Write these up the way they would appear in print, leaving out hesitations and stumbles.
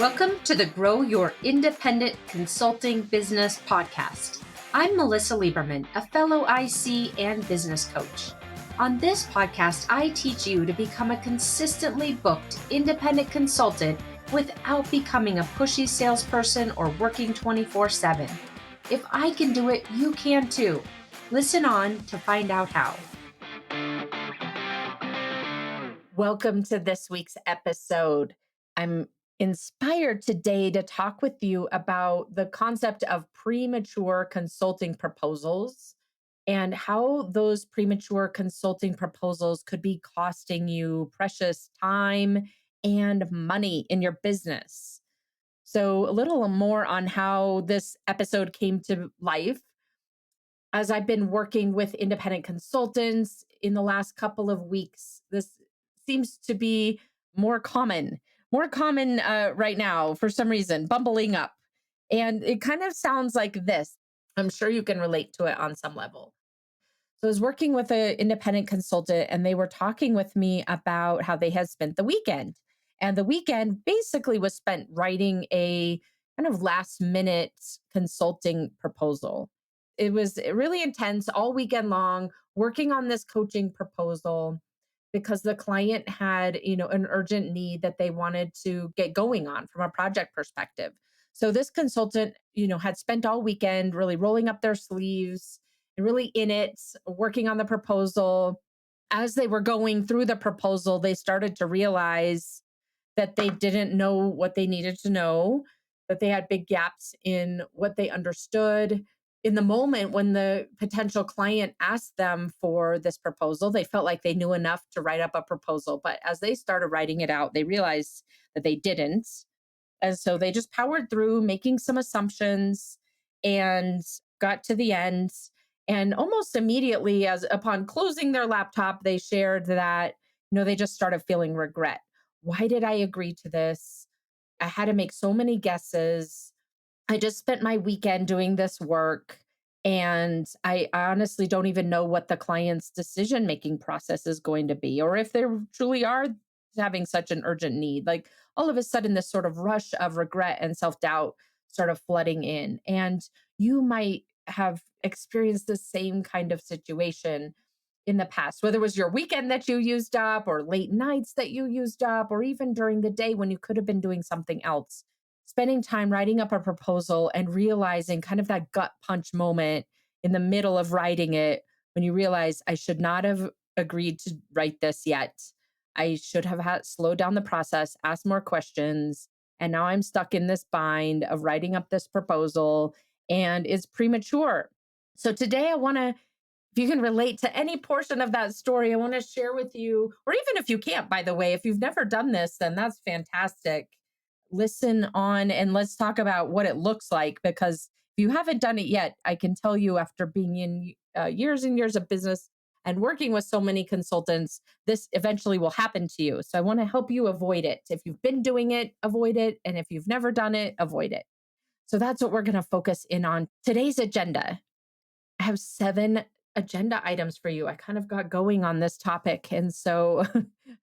Welcome to the Grow Your Independent Consulting Business podcast. I'm Melissa Lieberman, a fellow IC and business coach. On this podcast, I teach you to become a consistently booked independent consultant without becoming a pushy salesperson or working 24/7. If I can do it, you can too. Listen on to find out how. Welcome to this week's episode. I'm inspired today to talk with you about the concept of premature consulting proposals and how those premature consulting proposals could be costing you precious time and money in your business. So, a little more on how this episode came to life. As I've been working with independent consultants in the last couple of weeks, this seems to be more common right now for some reason, bumbling up. And it kind of sounds like this. I'm sure you can relate to it on some level. So I was working with an independent consultant and they were talking with me about how they had spent the weekend. And the weekend basically was spent writing a kind of last minute consulting proposal. It was really intense all weekend long, working on this coaching proposal because the client had, an urgent need that they wanted to get going on from a project perspective. So this consultant, had spent all weekend really rolling up their sleeves and really in it, working on the proposal. As they were going through the proposal, they started to realize that they didn't know what they needed to know, that they had big gaps in what they understood. In the moment when the potential client asked them for this proposal, they felt like they knew enough to write up a proposal. But as they started writing it out, they realized that they didn't. And so they just powered through, making some assumptions and got to the end. And almost immediately, as upon closing their laptop, they shared that, they just started feeling regret. Why did I agree to this? I had to make so many guesses. I just spent my weekend doing this work. And I honestly don't even know what the client's decision making process is going to be, or if they truly are having such an urgent need. Like all of a sudden, this sort of rush of regret and self doubt sort of flooding in. And you might have experienced the same kind of situation in the past, whether it was your weekend that you used up, or late nights that you used up, or even during the day when you could have been doing something else. Spending time writing up a proposal and realizing kind of that gut punch moment in the middle of writing it when you realize I should not have agreed to write this yet. I should have had slowed down the process, asked more questions, and now I'm stuck in this bind of writing up this proposal and it's premature. So today I want to, if you can relate to any portion of that story, I want to share with you, or even if you can't, by the way, if you've never done this, then that's fantastic. Listen on and let's talk about what it looks like, because if you haven't done it yet, I can tell you after being in years and years of business and working with so many consultants, this eventually will happen to you. So I want to help you avoid it. If you've been doing it, avoid it. And if you've never done it, avoid it. So that's what we're going to focus in on today's agenda. I have 7 agenda items for you. I kind of got going on this topic. And so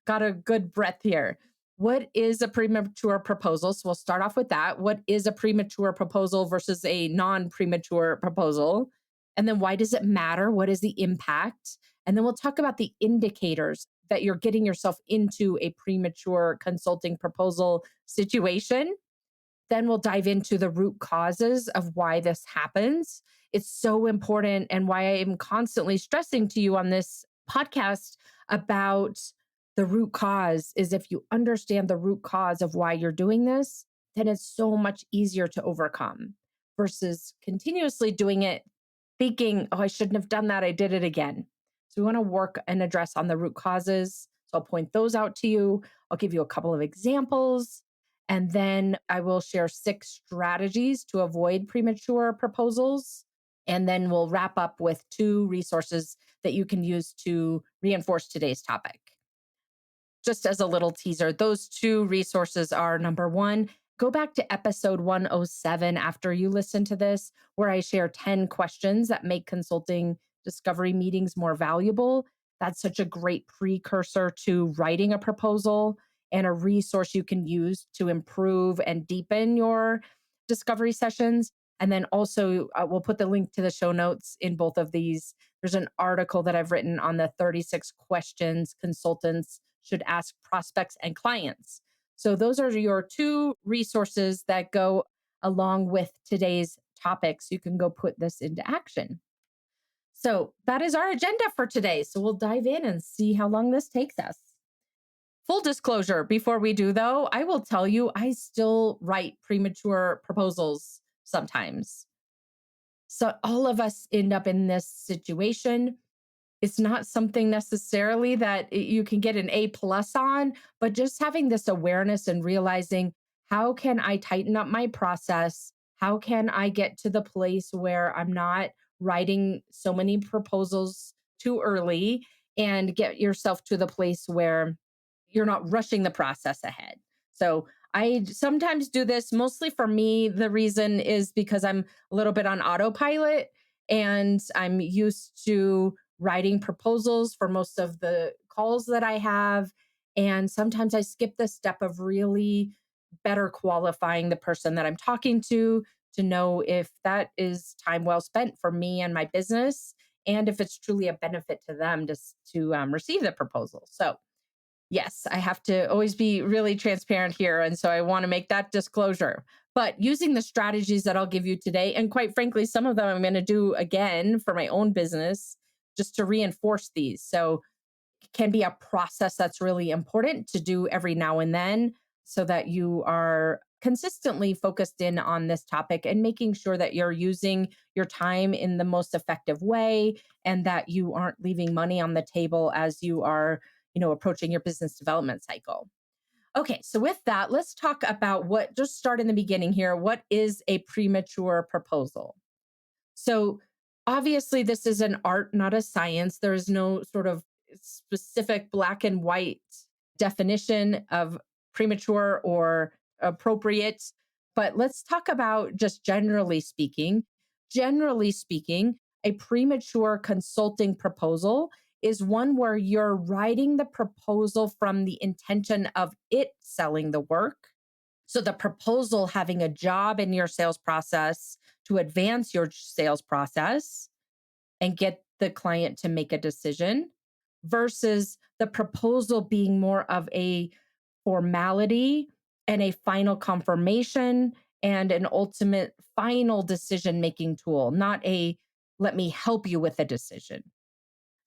got a good breath here. What is a premature proposal? So we'll start off with that. What is a premature proposal versus a non-premature proposal? And then why does it matter? What is the impact? And then we'll talk about the indicators that you're getting yourself into a premature consulting proposal situation. Then we'll dive into the root causes of why this happens. It's so important, and why I am constantly stressing to you on this podcast about the root cause is if you understand the root cause of why you're doing this, then it's so much easier to overcome versus continuously doing it, thinking, oh, I shouldn't have done that. I did it again. So we want to work and address on the root causes. So I'll point those out to you. I'll give you a couple of examples. And then I will share 6 strategies to avoid premature proposals. And then we'll wrap up with 2 resources that you can use to reinforce today's topic. Just as a little teaser, those 2 resources are, number 1, go back to episode 107 after you listen to this, where I share 10 questions that make consulting discovery meetings more valuable. That's such a great precursor to writing a proposal and a resource you can use to improve and deepen your discovery sessions. And then also, we'll put the link to the show notes in both of these. There's an article that I've written on the 36 questions consultants should ask prospects and clients. So, those are your two resources that go along with today's topics. You can go put this into action. So, that is our agenda for today. So, we'll dive in and see how long this takes us. Full disclosure before we do, though, I will tell you I still write premature proposals sometimes. So, all of us end up in this situation. It's not something necessarily that you can get an A plus on, but just having this awareness and realizing, how can I tighten up my process? How can I get to the place where I'm not writing so many proposals too early, and get yourself to the place where you're not rushing the process ahead? So I sometimes do this. Mostly for me, the reason is because I'm a little bit on autopilot and I'm used to writing proposals for most of the calls that I have. And sometimes I skip the step of really better qualifying the person that I'm talking to know if that is time well spent for me and my business, and if it's truly a benefit to them to receive the proposal. So, yes, I have to always be really transparent here. And so I want to make that disclosure. But using the strategies that I'll give you today, and quite frankly, some of them I'm going to do again for my own business just to reinforce these. So it can be a process that's really important to do every now and then so that you are consistently focused in on this topic and making sure that you're using your time in the most effective way, and that you aren't leaving money on the table as you are, approaching your business development cycle. Okay, so with that, let's talk about just start in the beginning here. What is a premature proposal? So, obviously, this is an art, not a science. There is no sort of specific black and white definition of premature or appropriate. But let's talk about just generally speaking. Generally speaking, a premature consulting proposal is one where you're writing the proposal from the intention of it selling the work. So the proposal having a job in your sales process to advance your sales process and get the client to make a decision, versus the proposal being more of a formality and a final confirmation and an ultimate final decision making tool, not a let me help you with a decision.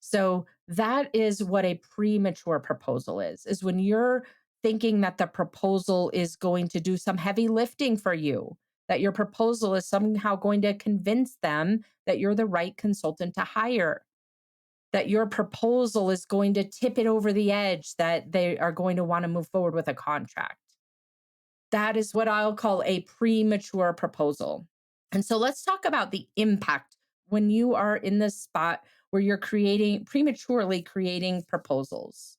So that is what a premature proposal is when you're thinking that the proposal is going to do some heavy lifting for you, that your proposal is somehow going to convince them that you're the right consultant to hire, that your proposal is going to tip it over the edge, that they are going to want to move forward with a contract. That is what I'll call a premature proposal. And so let's talk about the impact when you are in this spot where you're prematurely creating proposals.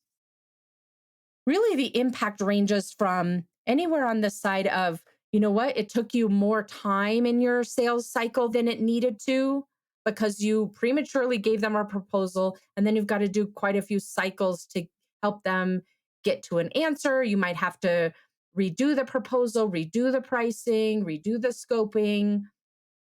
Really, the impact ranges from anywhere on the side of, you know what, it took you more time in your sales cycle than it needed to because you prematurely gave them a proposal, and then you've got to do quite a few cycles to help them get to an answer. You might have to redo the proposal, redo the pricing, redo the scoping.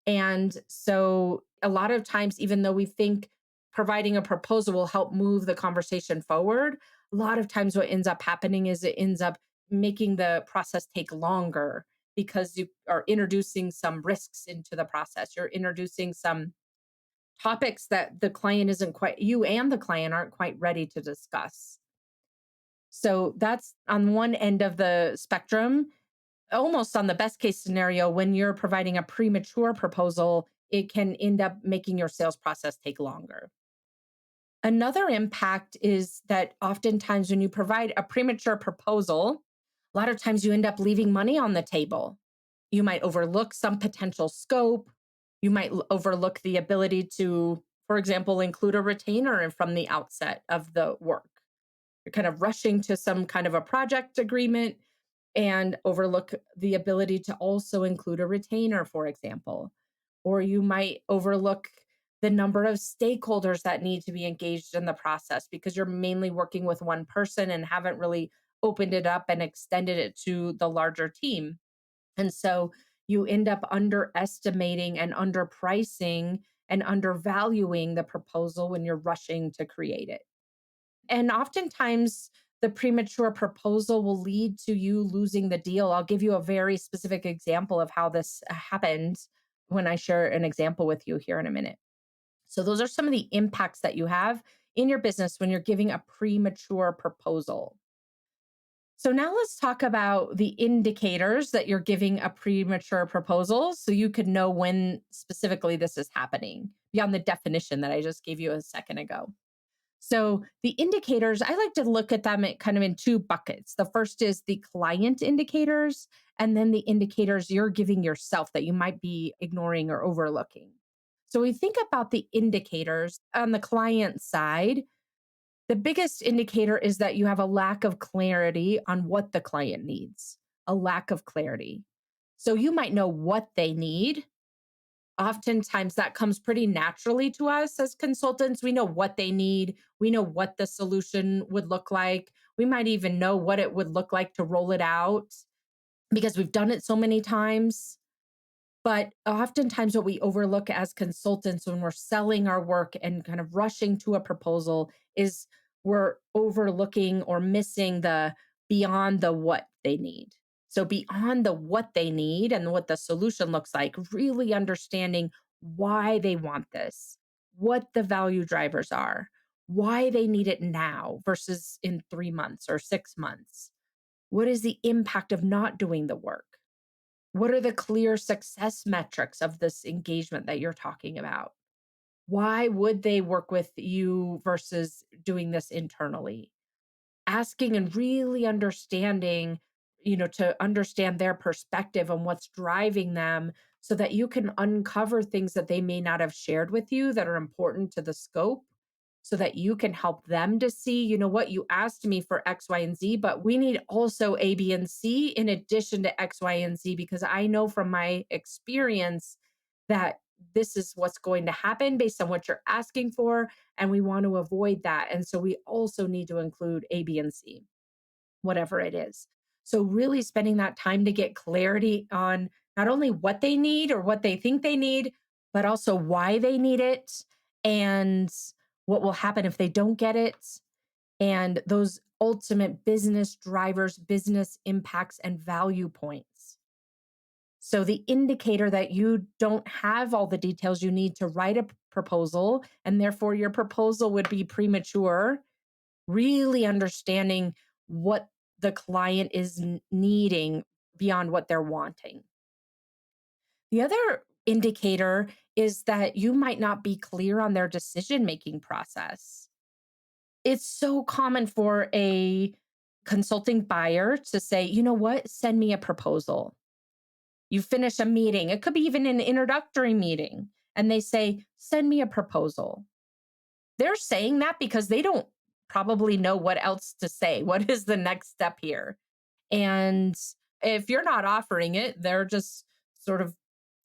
And so a lot of times, even though we think providing a proposal will help move the conversation forward, a lot of times what ends up happening is it ends up making the process take longer because you are introducing some risks into the process. You're introducing some topics that you and the client aren't quite ready to discuss. So that's on one end of the spectrum. Almost on the best case scenario, when you're providing a premature proposal, it can end up making your sales process take longer. Another impact is that oftentimes when you provide a premature proposal, a lot of times you end up leaving money on the table. You might overlook some potential scope. You might overlook the ability to, for example, include a retainer from the outset of the work. You're kind of rushing to some kind of a project agreement and overlook the ability to also include a retainer, for example. Or you might overlook the number of stakeholders that need to be engaged in the process because you're mainly working with one person and haven't really opened it up and extended it to the larger team. And so you end up underestimating and underpricing and undervaluing the proposal when you're rushing to create it. And oftentimes, the premature proposal will lead to you losing the deal. I'll give you a very specific example of how this happened when I share an example with you here in a minute. So, those are some of the impacts that you have in your business when you're giving a premature proposal. So, now let's talk about the indicators that you're giving a premature proposal so you could know when specifically this is happening beyond the definition that I just gave you a second ago. So the indicators, I like to look at them kind of in two buckets. The first is the client indicators, and then the indicators you're giving yourself that you might be ignoring or overlooking. So we think about the indicators on the client side. The biggest indicator is that you have a lack of clarity on what the client needs, a lack of clarity. So you might know what they need. Oftentimes that comes pretty naturally to us as consultants. We know what they need. We know what the solution would look like. We might even know what it would look like to roll it out because we've done it so many times. But oftentimes, what we overlook as consultants when we're selling our work and kind of rushing to a proposal is we're overlooking or missing the beyond the what they need. So, beyond the what they need and what the solution looks like, really understanding why they want this, what the value drivers are, why they need it now versus in 3 months or 6 months. What is the impact of not doing the work? What are the clear success metrics of this engagement that you're talking about? Why would they work with you versus doing this internally? Asking and really understanding, to understand their perspective on what's driving them so that you can uncover things that they may not have shared with you that are important to the scope so that you can help them to see, what you asked me for X, Y, and Z, but we need also A, B, and C in addition to X, Y, and Z, because I know from my experience that this is what's going to happen based on what you're asking for. And we want to avoid that. And so we also need to include A, B, and C, whatever it is. So, really spending that time to get clarity on not only what they need or what they think they need, but also why they need it and what will happen if they don't get it. And those ultimate business drivers, business impacts, and value points. So, the indicator that you don't have all the details you need to write a proposal, and therefore your proposal would be premature, really understanding what the client is needing beyond what they're wanting. The other indicator is that you might not be clear on their decision making process. It's so common for a consulting buyer to say, you know what, send me a proposal. You finish a meeting, it could be even an introductory meeting, and they say, send me a proposal. They're saying that because they don't probably know what else to say. What is the next step here? And if you're not offering it, they're just sort of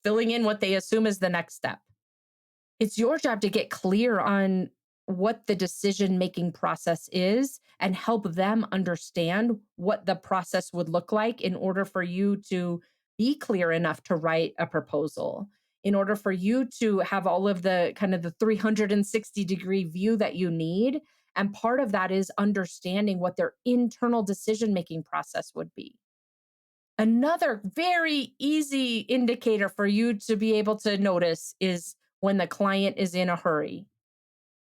filling in what they assume is the next step. It's your job to get clear on what the decision making process is and help them understand what the process would look like in order for you to be clear enough to write a proposal, in order for you to have all of the kind of the 360-degree view that you need. And part of that is understanding what their internal decision making process would be. Another very easy indicator for you to be able to notice is when the client is in a hurry.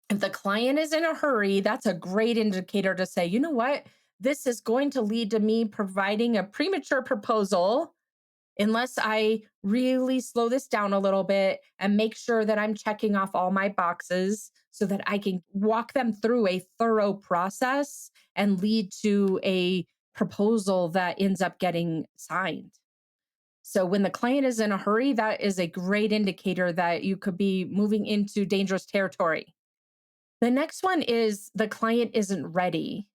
If the client is in a hurry, that's a great indicator to say, you know what? This is going to lead to me providing a premature proposal unless I really slow this down a little bit and make sure that I'm checking off all my boxes so that I can walk them through a thorough process and lead to a proposal that ends up getting signed. So when the client is in a hurry, that is a great indicator that you could be moving into dangerous territory. The next one is the client isn't ready.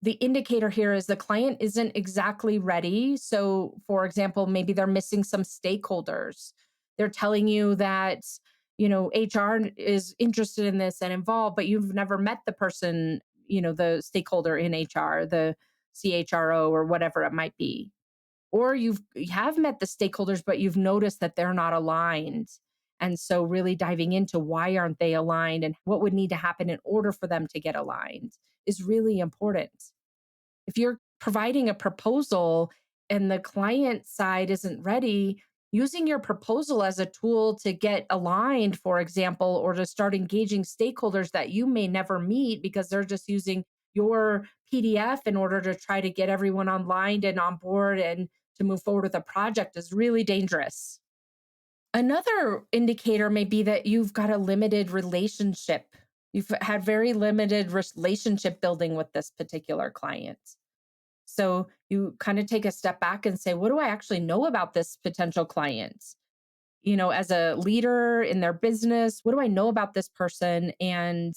The indicator here is the client isn't exactly ready. So, for example, maybe they're missing some stakeholders. They're telling you that, HR is interested in this and involved, but you've never met the person, the stakeholder in HR, the CHRO or whatever it might be. Or you have met the stakeholders, but you've noticed that they're not aligned. And so really diving into why aren't they aligned and what would need to happen in order for them to get aligned is really important. If you're providing a proposal and the client side isn't ready, using your proposal as a tool to get aligned, for example, or to start engaging stakeholders that you may never meet because they're just using your PDF in order to try to get everyone online and on board and to move forward with a project is really dangerous. Another indicator may be that you've got a limited relationship. You've had very limited relationship building with this particular client. So you kind of take a step back and say, what do I actually know about this potential client? As a leader in their business, what do I know about this person? And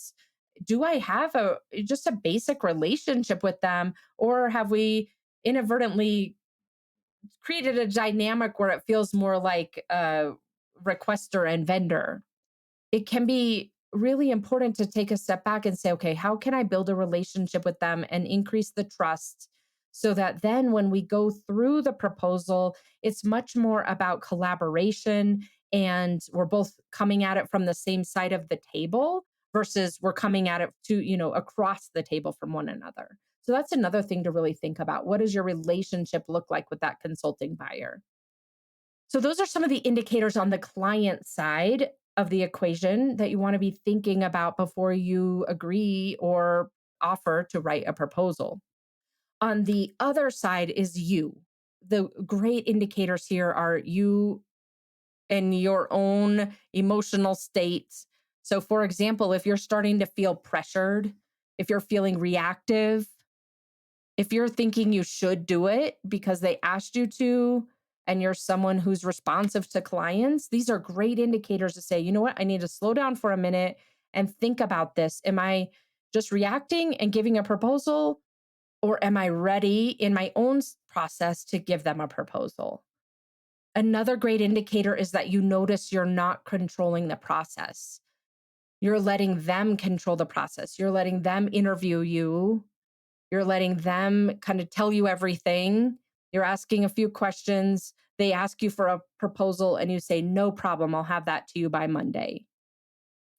do I have a just a basic relationship with them? Or have we inadvertently created a dynamic where it feels more like a requester and vendor? It can be really important to take a step back and say, okay, how can I build a relationship with them and increase the trust so that then when we go through the proposal, it's much more about collaboration and we're both coming at it from the same side of the table versus we're coming at it across the table from one another. So that's another thing to really think about. What does your relationship look like with that consulting buyer? So, those are some of the indicators on the client side of the equation that you want to be thinking about before you agree or offer to write a proposal. On the other side is you. The great indicators here are you and your own emotional state. So, for example, if you're starting to feel pressured, if you're feeling reactive, if you're thinking you should do it because they asked you to, and you're someone who's responsive to clients, these are great indicators to say, you know what, I need to slow down for a minute and think about this. Am I just reacting and giving a proposal, or am I ready in my own process to give them a proposal? Another great indicator is that you notice you're not controlling the process. You're letting them control the process. You're letting them interview you. You're letting them kind of tell you everything. You're asking a few questions. They ask you for a proposal and you say, no problem, I'll have that to you by Monday.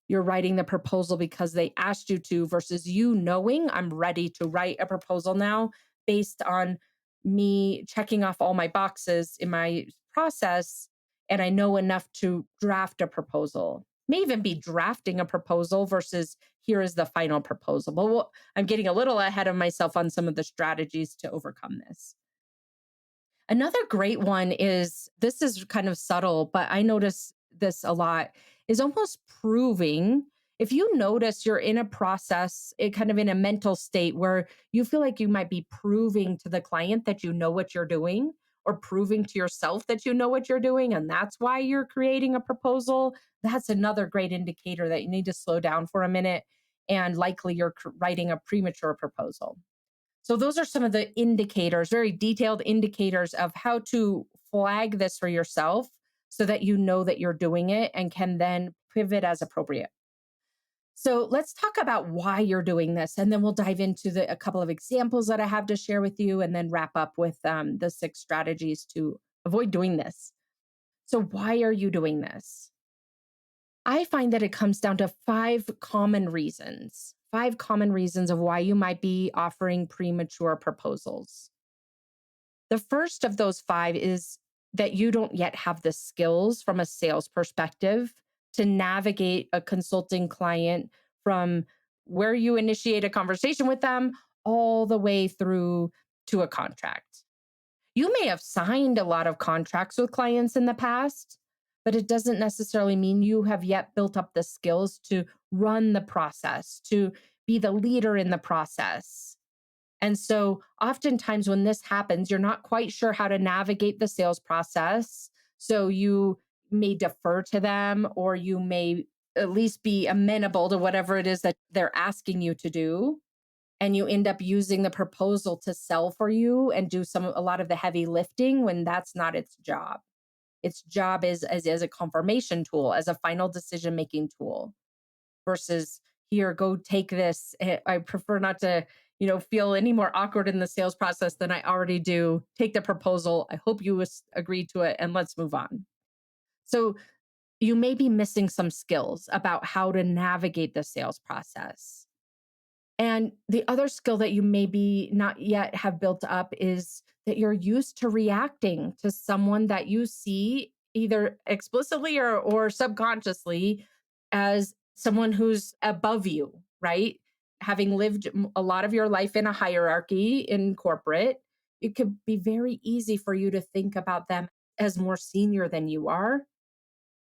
You're writing the proposal because they asked you to versus you knowing I'm ready to write a proposal now based on me checking off all my boxes in my process. And I know enough to draft a proposal. May even be drafting a proposal versus here is the final proposal. But I'm getting a little ahead of myself on some of the strategies to overcome this. Another great one is this is kind of subtle, but I notice this a lot is almost proving. If you notice you're in a process, kind of in a mental state where you feel like you might be proving to the client that you know what you're doing, or proving to yourself that you know what you're doing, and that's why you're creating a proposal, that's another great indicator that you need to slow down for a minute and likely you're writing a premature proposal. So those are some of the indicators, very detailed indicators of how to flag this for yourself so that you know that you're doing it and can then pivot as appropriate. So let's talk about why you're doing this, and then we'll dive into a couple of examples that I have to share with you, and then wrap up with the 6 strategies to avoid doing this. So why are you doing this? I find that it comes down to 5 common reasons of why you might be offering premature proposals. The first of those 5 is that you don't yet have the skills from a sales perspective to navigate a consulting client from where you initiate a conversation with them all the way through to a contract. You may have signed a lot of contracts with clients in the past, but it doesn't necessarily mean you have yet built up the skills to run the process, to be the leader in the process. And so, oftentimes, when this happens, you're not quite sure how to navigate the sales process. So, you may defer to them, or you may at least be amenable to whatever it is that they're asking you to do, and you end up using the proposal to sell for you and do a lot of the heavy lifting when that's not its job. Its job is as a confirmation tool, as a final decision making tool versus here, go take this. I prefer not to, feel any more awkward in the sales process than I already do. Take the proposal. I hope you agree to it and let's move on. So you may be missing some skills about how to navigate the sales process. And the other skill that you maybe not yet have built up is that you're used to reacting to someone that you see either explicitly or subconsciously as someone who's above you, right? Having lived a lot of your life in a hierarchy in corporate, it could be very easy for you to think about them as more senior than you are,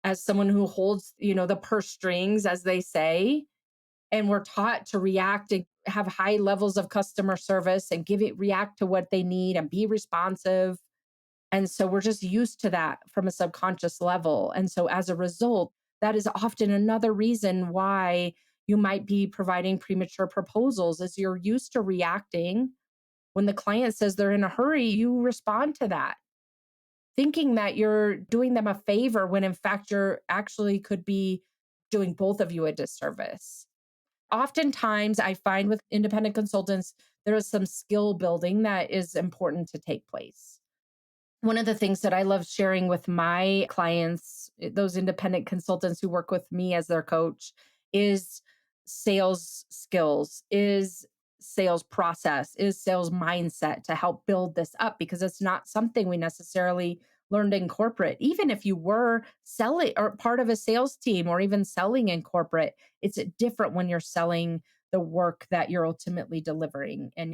as someone who holds, the purse strings, as they say, and we're taught to react and have high levels of customer service and react to what they need and be responsive. And so we're just used to that from a subconscious level. And so as a result, that is often another reason why you might be providing premature proposals is you're used to reacting. When the client says they're in a hurry, you respond to that, thinking that you're doing them a favor when in fact you're actually could be doing both of you a disservice. Oftentimes, I find with independent consultants, there is some skill building that is important to take place. One of the things that I love sharing with my clients, those independent consultants who work with me as their coach, is sales skills, is sales process, is sales mindset to help build this up because it's not something we necessarily learned in corporate. Even if you were selling or part of a sales team or even selling in corporate, it's different when you're selling the work that you're ultimately delivering and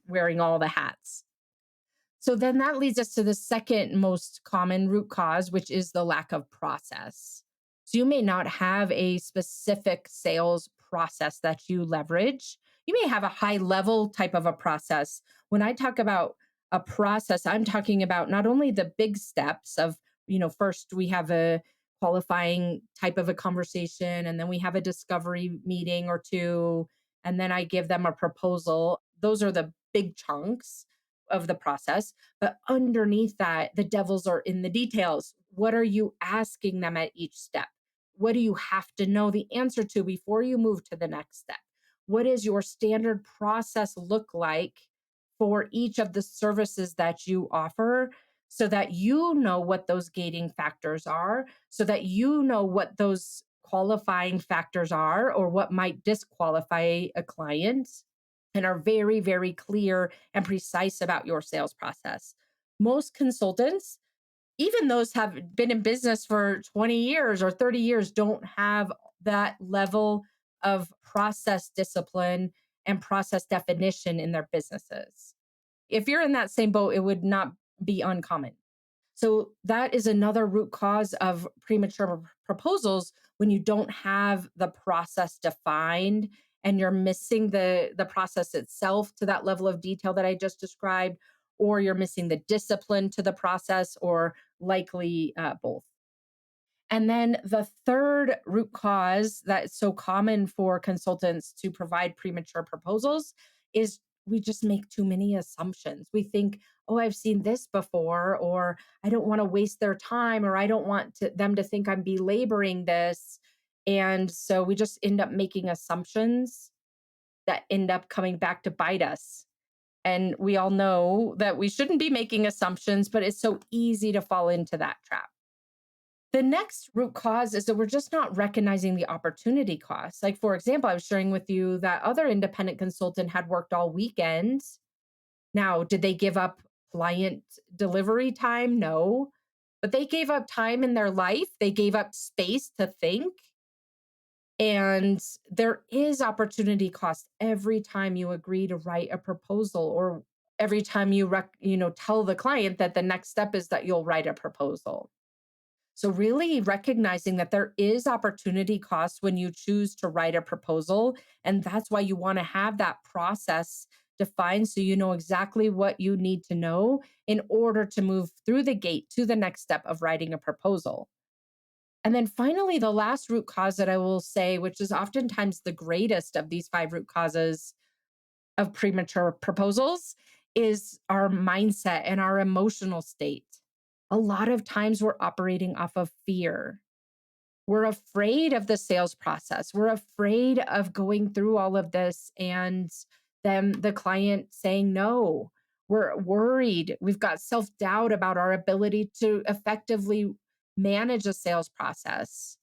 wearing all the hats. So then that leads us to the second most common root cause, which is the lack of process. So you may not have a specific sales process that you leverage. You may have a high level type of a process. When I talk about a process, I'm talking about not only the big steps of, first we have a qualifying type of a conversation, and then we have a discovery meeting or two, and then I give them a proposal. Those are the big chunks of the process. But underneath that, the devils are in the details. What are you asking them at each step? What do you have to know the answer to before you move to the next step? What does your standard process look like for each of the services that you offer so that you know what those gating factors are, so that you know what those qualifying factors are or what might disqualify a client, and are very, very clear and precise about your sales process. Most consultants, even those have been in business for 20 years or 30 years, don't have that level of process discipline and process definition in their businesses. If you're in that same boat, it would not be uncommon. So that is another root cause of premature proposals when you don't have the process defined and you're missing the process itself to that level of detail that I just described, or you're missing the discipline to the process, or likely both. And then the third root cause that's so common for consultants to provide premature proposals is we just make too many assumptions. We think, oh, I've seen this before, or I don't want to waste their time, or I don't want them to think I'm belaboring this. And so we just end up making assumptions that end up coming back to bite us. And we all know that we shouldn't be making assumptions, but it's so easy to fall into that trap. The next root cause is that we're just not recognizing the opportunity costs. Like, for example, I was sharing with you that other independent consultant had worked all weekend. Now, did they give up client delivery time? No. But they gave up time in their life. They gave up space to think. And there is opportunity cost every time you agree to write a proposal, or every time you tell the client that the next step is that you'll write a proposal. So, really recognizing that there is opportunity cost when you choose to write a proposal. And that's why you want to have that process defined so you know exactly what you need to know in order to move through the gate to the next step of writing a proposal. And then finally, the last root cause that I will say, which is oftentimes the greatest of these five root causes of premature proposals, is our mindset and our emotional state. A lot of times we're operating off of fear. We're afraid of the sales process. We're afraid of going through all of this and them, the client saying no. We're worried. We've got self doubt about our ability to effectively manage a sales process.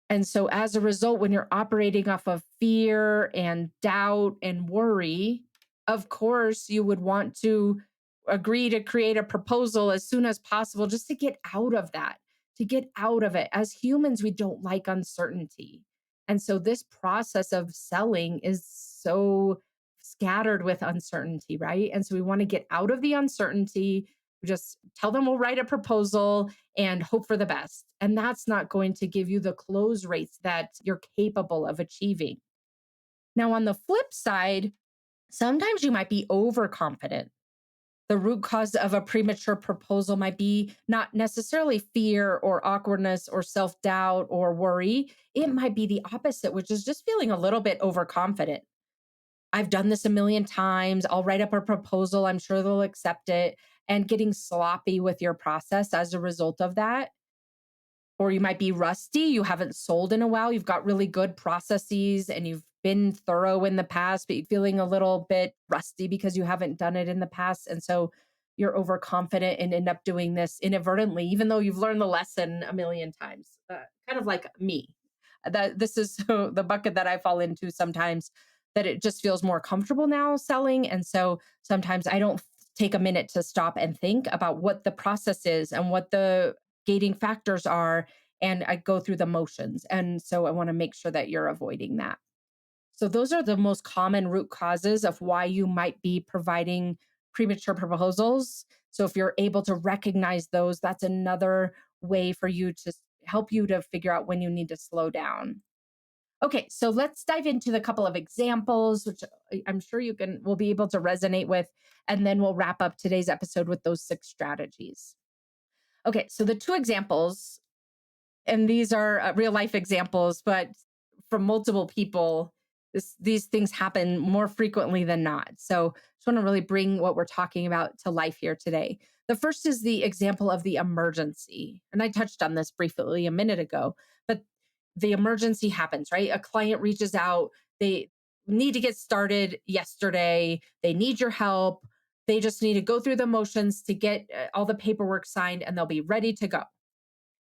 And so, as a result, when you're operating off of fear and doubt and worry, of course, you would want to agree to create a proposal as soon as possible just to get out of that, to get out of it. As humans, we don't like uncertainty. And so, this process of selling is so scattered with uncertainty, right? And so, we want to get out of the uncertainty. Just tell them we'll write a proposal and hope for the best. And that's not going to give you the close rates that you're capable of achieving. Now, on the flip side, sometimes you might be overconfident. The root cause of a premature proposal might be not necessarily fear or awkwardness or self doubt or worry. It might be the opposite, which is just feeling a little bit overconfident. I've done this a million times. I'll write up a proposal. I'm sure they'll accept it. And getting sloppy with your process as a result of that. Or you might be rusty, you haven't sold in a while, you've got really good processes and you've been thorough in the past, but you're feeling a little bit rusty because you haven't done it in the past. And so you're overconfident and end up doing this inadvertently, even though you've learned the lesson a million times. Kind of like me. That this is the bucket that I fall into sometimes, that it just feels more comfortable now selling. And so sometimes I don't take a minute to stop and think about what the process is and what the gating factors are, and I go through the motions. And so I want to make sure that you're avoiding that. So those are the most common root causes of why you might be providing premature proposals. So if you're able to recognize those, that's another way for you to help you to figure out when you need to slow down. Okay, so let's dive into the couple of examples, which I'm sure you can will be able to resonate with, and then we'll wrap up today's episode with those 6 strategies. Okay, so the 2 examples, and these are real life examples, but from multiple people, these things happen more frequently than not. So just want to really bring what we're talking about to life here today. The first is the example of the emergency. And I touched on this briefly a minute ago, but the emergency happens, right? A client reaches out, they need to get started yesterday, they need your help. They just need to go through the motions to get all the paperwork signed and they'll be ready to go.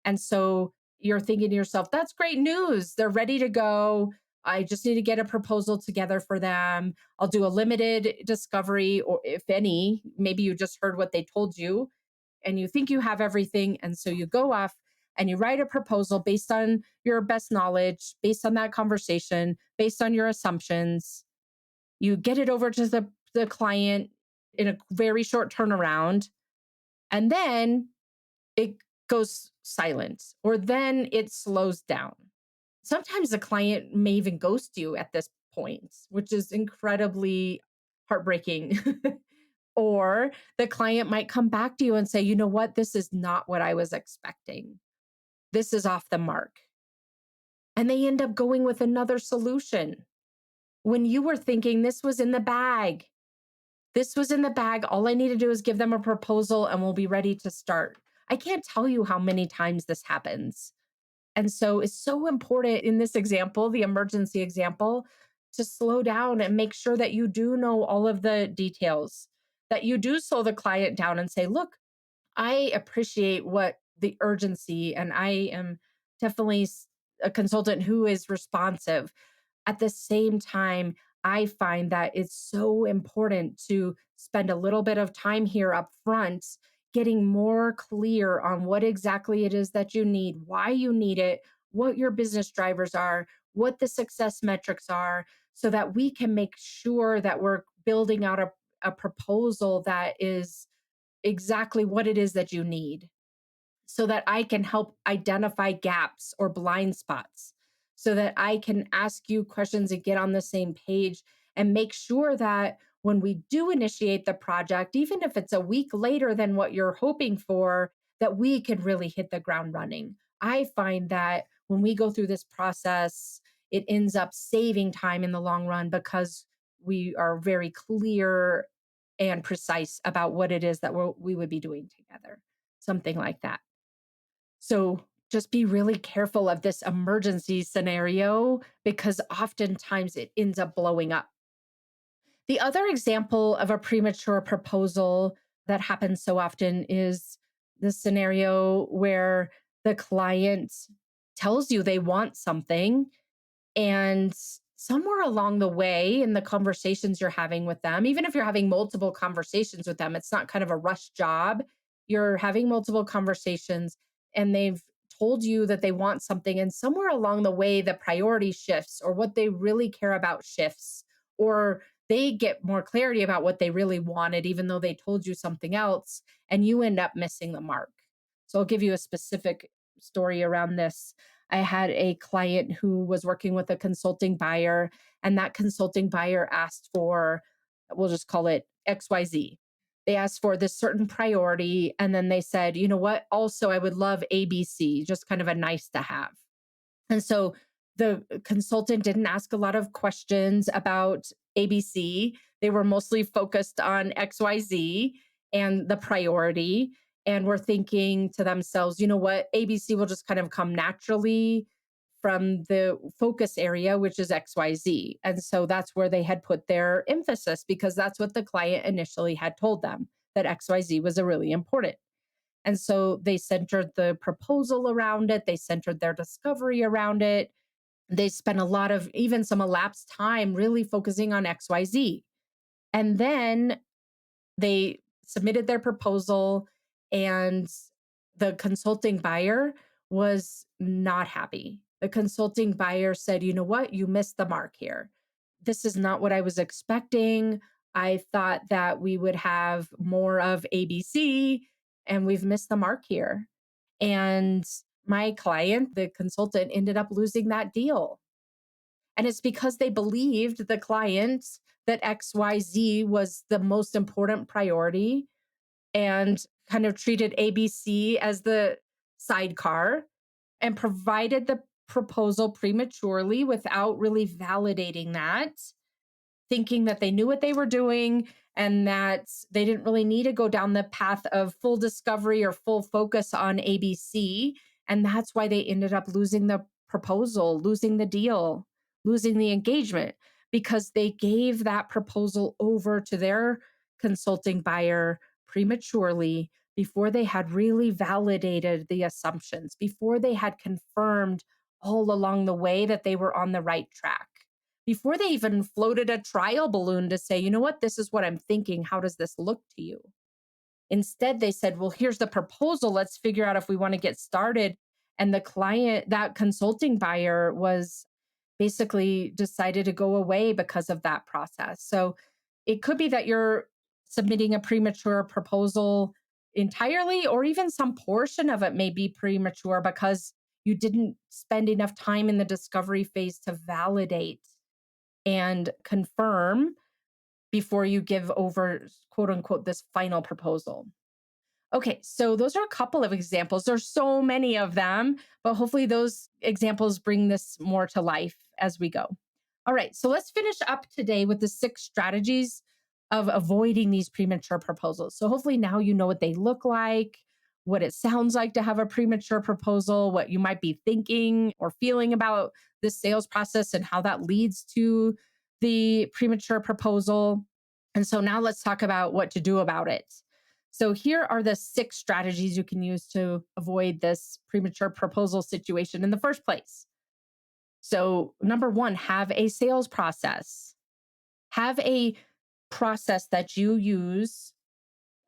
And so you're thinking to yourself, that's great news. They're ready to go. I just need to get a proposal together for them. I'll do a limited discovery, or if any, maybe you just heard what they told you and you think you have everything. And so you go off and you write a proposal based on your best knowledge, based on that conversation, based on your assumptions. You get it over to the client in a very short turnaround. And then it goes silent, or then it slows down. Sometimes the client may even ghost you at this point, which is incredibly heartbreaking. Or the client might come back to you and say, you know what, this is not what I was expecting. This is off the mark. And they end up going with another solution when you were thinking this was in the bag. This was in the bag. All I need to do is give them a proposal and we'll be ready to start. I can't tell you how many times this happens. And so it's so important in this example, the emergency example, to slow down and make sure that you do know all of the details, that you do slow the client down and say, look, I appreciate what the urgency, and I am definitely a consultant who is responsive. At the same time, I find that it's so important to spend a little bit of time here up front, getting more clear on what exactly it is that you need, why you need it, what your business drivers are, what the success metrics are, so that we can make sure that we're building out a proposal that is exactly what it is that you need, so that I can help identify gaps or blind spots, so that I can ask you questions and get on the same page and make sure that when we do initiate the project, even if it's a week later than what you're hoping for, that we can really hit the ground running. I find that when we go through this process, it ends up saving time in the long run because we are very clear and precise about what it is that we would be doing together, something like that. So just be really careful of this emergency scenario because oftentimes it ends up blowing up. The other example of a premature proposal that happens so often is the scenario where the client tells you they want something, and somewhere along the way in the conversations you're having with them, even if you're having multiple conversations with them, it's not kind of a rush job. You're having multiple conversations and they've told you that they want something. And somewhere along the way, the priority shifts or what they really care about shifts, or they get more clarity about what they really wanted, even though they told you something else, and you end up missing the mark. So I'll give you a specific story around this. I had a client who was working with a consulting buyer, and that consulting buyer asked for, we'll just call it XYZ. They asked for this certain priority. And then they said, you know what? Also, I would love ABC, just kind of a nice to have. And so the consultant didn't ask a lot of questions about ABC. They were mostly focused on XYZ and the priority. And were thinking to themselves, you know what? ABC will just kind of come naturally from the focus area, which is XYZ. And so that's where they had put their emphasis because that's what the client initially had told them, that XYZ was a really important. And so they centered the proposal around it, they centered their discovery around it. They spent a lot of even some elapsed time really focusing on XYZ. And then they submitted their proposal, and the consulting buyer was not happy. The consulting buyer said, you know what? You missed the mark here. This is not what I was expecting. I thought that we would have more of ABC, and we've missed the mark here. And my client, the consultant, ended up losing that deal. And it's because they believed the client that XYZ was the most important priority and kind of treated ABC as the sidecar and provided the proposal prematurely without really validating that, thinking that they knew what they were doing and that they didn't really need to go down the path of full discovery or full focus on ABC. And that's why they ended up losing the proposal, losing the deal, losing the engagement, because they gave that proposal over to their consulting buyer prematurely before they had really validated the assumptions, before they had confirmed all along the way that they were on the right track, before they even floated a trial balloon to say, you know what, this is what I'm thinking. How does this look to you? Instead, they said, well, here's the proposal. Let's figure out if we want to get started. And the client, that consulting buyer, was basically decided to go away because of that process. So it could be that you're submitting a premature proposal entirely, or even some portion of it may be premature because you didn't spend enough time in the discovery phase to validate and confirm before you give over, quote unquote, this final proposal. Okay, so those are a couple of examples. There's so many of them, but hopefully those examples bring this more to life as we go. All right, so let's finish up today with the 6 strategies of avoiding these premature proposals. So hopefully now you know what they look like, what it sounds like to have a premature proposal, what you might be thinking or feeling about the sales process and how that leads to the premature proposal. And so now let's talk about what to do about it. So here are the 6 strategies you can use to avoid this premature proposal situation in the first place. So, number 1, have a sales process. Have a process that you use,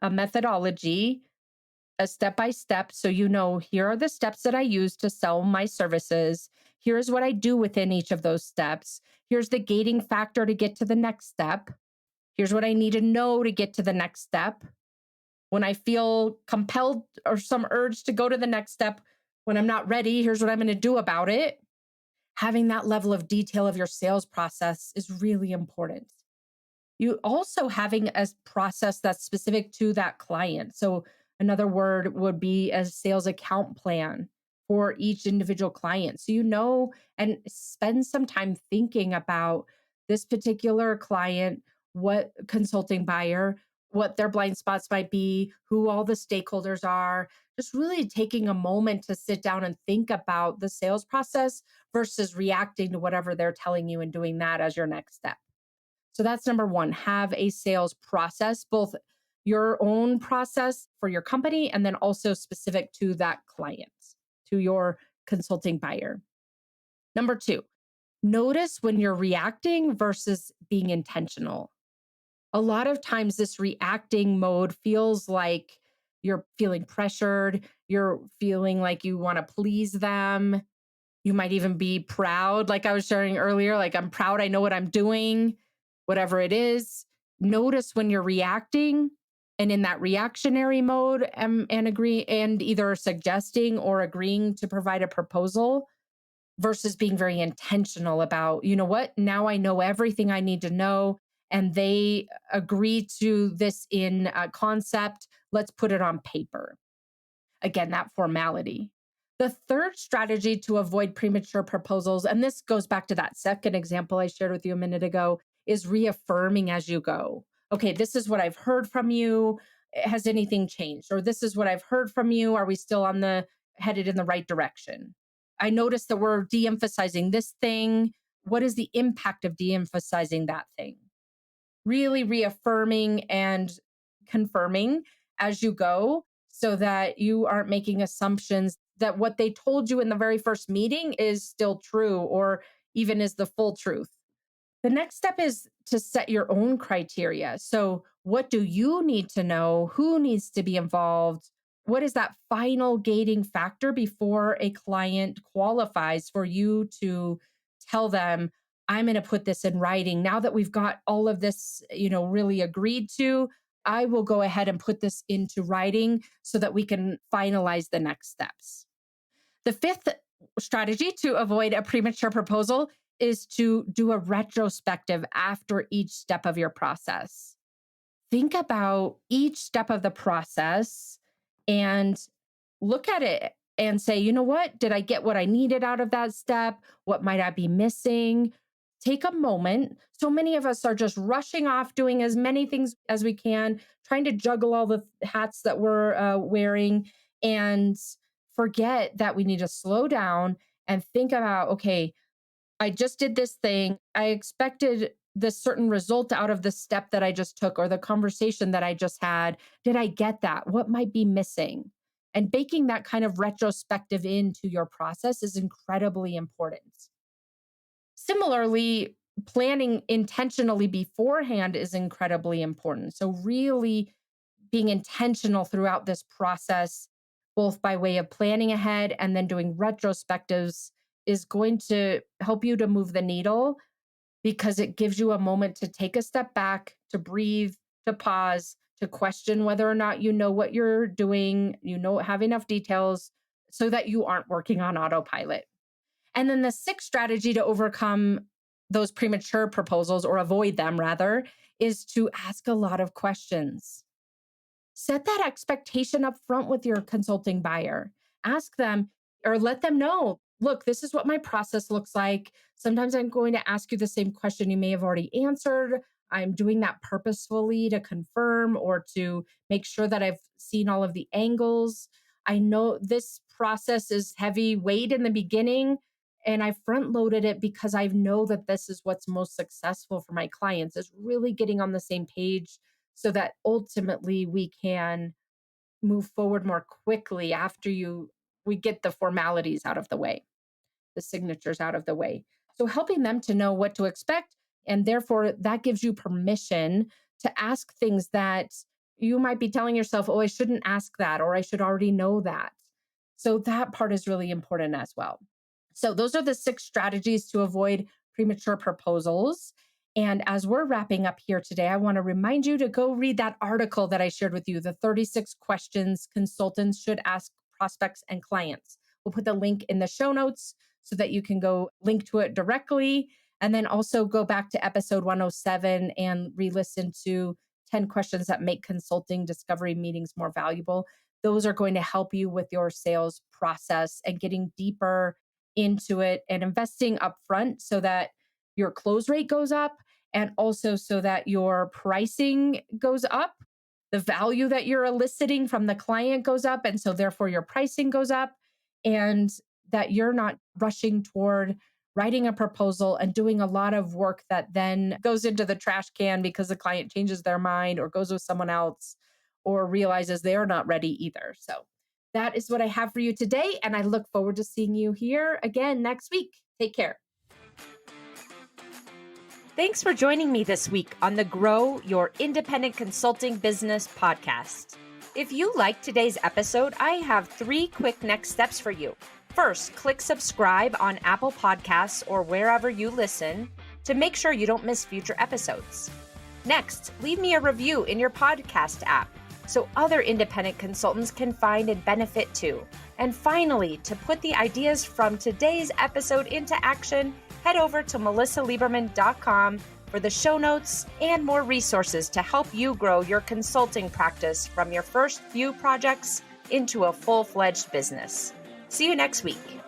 a methodology, a step by step. So, you know, here are the steps that I use to sell my services. Here's what I do within each of those steps. Here's the gating factor to get to the next step. Here's what I need to know to get to the next step. When I feel compelled or some urge to go to the next step, when I'm not ready, here's what I'm going to do about it. Having that level of detail of your sales process is really important. You also having a process that's specific to that client. So another word would be a sales account plan for each individual client. So you know, and spend some time thinking about this particular client, what consulting buyer, what their blind spots might be, who all the stakeholders are, just really taking a moment to sit down and think about the sales process versus reacting to whatever they're telling you and doing that as your next step. So that's number one, have a sales process, both your own process for your company and then also specific to that client, to your consulting buyer. Number two, notice when you're reacting versus being intentional. A lot of times, this reacting mode feels like you're feeling pressured, you're feeling like you want to please them. You might even be proud, like I was sharing earlier, like I'm proud I know what I'm doing, whatever it is. Notice when you're reacting and in that reactionary mode, and agree and either suggesting or agreeing to provide a proposal versus being very intentional about, you know what, now I know everything I need to know. And they agree to this in concept. Let's put it on paper. Again, that formality. The third strategy to avoid premature proposals, and this goes back to that second example I shared with you a minute ago, is reaffirming as you go. Okay, this is what I've heard from you. Has anything changed? Or this is what I've heard from you. Are we still on the headed in the right direction? I noticed that we're de emphasizing this thing. What is the impact of de emphasizing that thing? Really reaffirming and confirming as you go so that you aren't making assumptions that what they told you in the very first meeting is still true or even is the full truth. The next step is to set your own criteria. So, what do you need to know? Who needs to be involved? What is that final gating factor before a client qualifies for you to tell them, I'm going to put this in writing. Now that we've got all of this, really agreed to, I will go ahead and put this into writing so that we can finalize the next steps. The fifth strategy to avoid a premature proposal is to do a retrospective after each step of your process. Think about each step of the process and look at it and say, you know what? Did I get what I needed out of that step? What might I be missing? Take a moment. So many of us are just rushing off, doing as many things as we can, trying to juggle all the hats that we're wearing, and forget that we need to slow down and think about, okay, I just did this thing. I expected this certain result out of the step that I just took or the conversation that I just had. Did I get that? What might be missing? And baking that kind of retrospective into your process is incredibly important. Similarly, planning intentionally beforehand is incredibly important. So, really being intentional throughout this process, both by way of planning ahead and then doing retrospectives, is going to help you to move the needle because it gives you a moment to take a step back, to breathe, to pause, to question whether or not you know what you're doing, have enough details so that you aren't working on autopilot. And then the sixth strategy to overcome those premature proposals or avoid them rather is to ask a lot of questions. Set that expectation up front with your consulting buyer. Ask them or let them know, look, this is what my process looks like. Sometimes I'm going to ask you the same question you may have already answered. I'm doing that purposefully to confirm or to make sure that I've seen all of the angles. I know this process is heavy weight in the beginning, and I front loaded it because I know that this is what's most successful for my clients, is really getting on the same page so that ultimately we can move forward more quickly after we get the formalities out of the way, the signatures out of the way. So helping them to know what to expect, and therefore that gives you permission to ask things that you might be telling yourself, oh, I shouldn't ask that, or I should already know that. So that part is really important as well. So those are the six strategies to avoid premature proposals. And as we're wrapping up here today, I want to remind you to go read that article that I shared with you, the 36 questions consultants should ask prospects and clients. We'll put the link in the show notes so that you can go link to it directly. And then also go back to episode 107 and re listen to 10 questions that make consulting discovery meetings more valuable. Those are going to help you with your sales process and getting deeper into it and investing upfront so that your close rate goes up and also so that your pricing goes up. The value that you're eliciting from the client goes up. And so therefore your pricing goes up, and that you're not rushing toward writing a proposal and doing a lot of work that then goes into the trash can because the client changes their mind or goes with someone else or realizes they're not ready either. So that is what I have for you today. And I look forward to seeing you here again next week. Take care. Thanks for joining me this week on the Grow Your Independent Consulting Business podcast. If you liked today's episode, I have 3 quick next steps for you. First, click subscribe on Apple Podcasts or wherever you listen to make sure you don't miss future episodes. Next, leave me a review in your podcast app so other independent consultants can find and benefit too. And finally, to put the ideas from today's episode into action, head over to melissalieberman.com for the show notes and more resources to help you grow your consulting practice from your first few projects into a full-fledged business. See you next week.